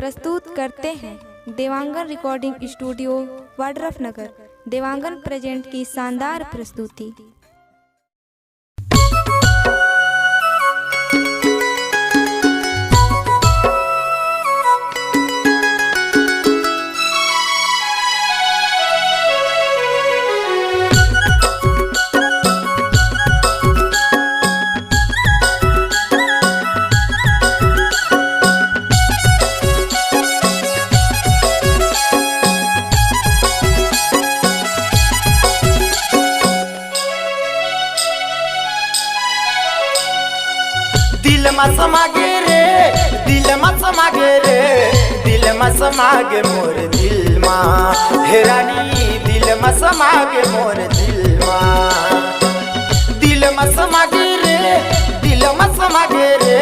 प्रस्तुत करते हैं Dewangan recording studio Wadrafnagar. Dewangan present की शानदार प्रस्तुति। दिल में समागे रे, दिल में समागे रे, दिल में समागे मोर दिल माँ हेरानी, दिल में समागे मोर दिल माँ। दिल में समागे रे, दिल में समागे रे,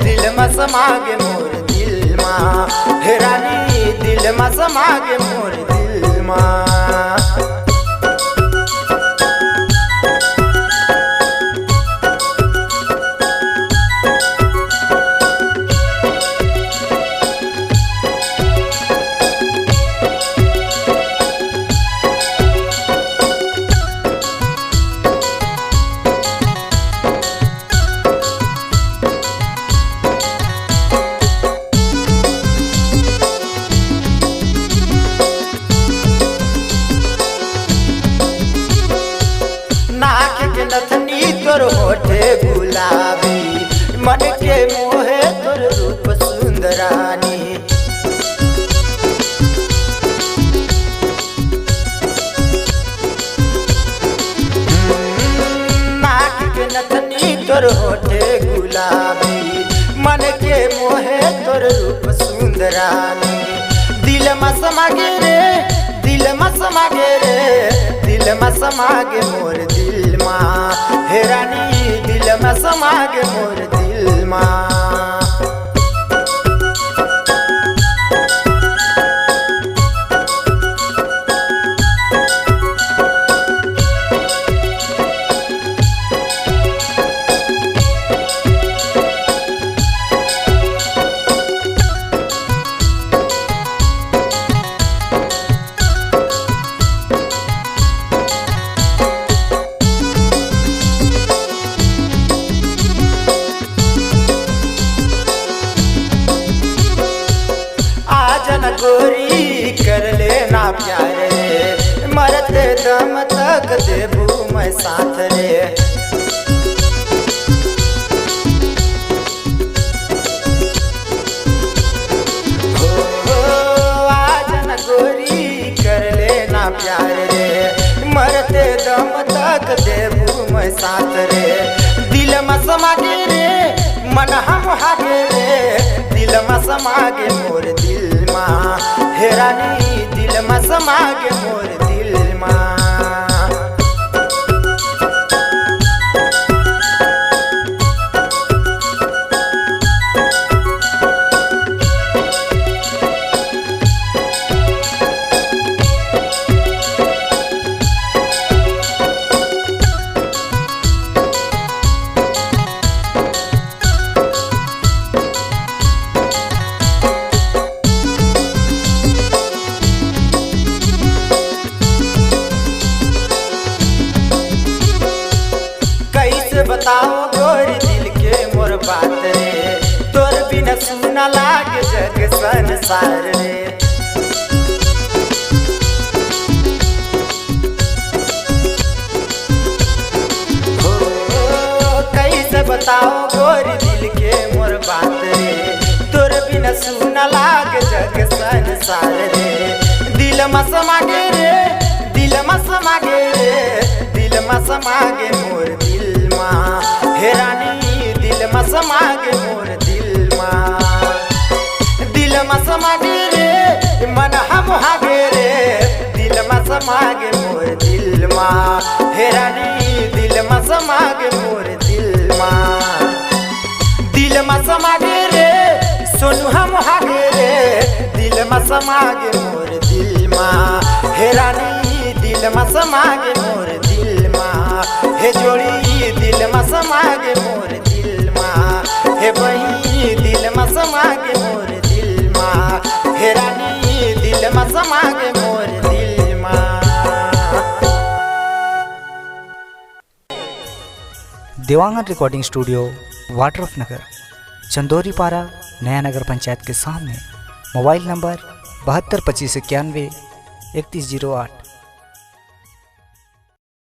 दिल में समागे मोर दिल माँ हेरानी, दिल में समागे मोर दिल माँ। नाक के नथनी तोर होठे गुलाबी, मन के मोहे तोर रूप सुंदरानी। नाक के नथनी तोर होठे गुलाबी, मन के मोहे तोर रूप सुंदरानी। दिल में समागे रे, दिल में समागे रे, दिल में समागे मोर दिल माँ हेरानी, दिल में समागे मोर दिल माँ। गोरी कर लेना प्यार रे, मरते दम तक देबू मैं साथ रे। आज न गोरी कर लेना प्यार रे, मरते दम तक देबू मैं साथ रे। दिल में समागे रे, मन हम हागे रे, दिल में समागे मोर दिल माँ हेरानी, दिल में समागे मोर दिल माँ। बताओ गोरी दिल के मोर बात रे, तोर बिना सुना लागे जग संसार रे। कैसे बताओ गोरी दिल के मोर बात रे, तोर बिना सुना लागे जग संसार रे। दिल में समागे रे, दिल में समागे रे, दिल में समागे मोर दिल हेरानी, दिल में समागे मोर दिल माँ। दिल में समागे रे, मन हम हागे रे, दिल में समागे मोर दिल माँ हेरानी, दिल में समागे मोर दिल माँ। दिल में समागे रे, सोनू हम हागे रे, दिल में समागे मोर दिल माँ हेरानी, दिल में समागे मोर दिल माँ। हे जोड़ी दिल में समागे मोर दिल माँ, हे बही दिल में समागे मोर दिल माँ। देवांगन रिकॉर्डिंग स्टूडियो वाड्रफनगर, चंदोरीपारा, नया नगर पंचायत के सामने। Mobile number 72 25 91 3108।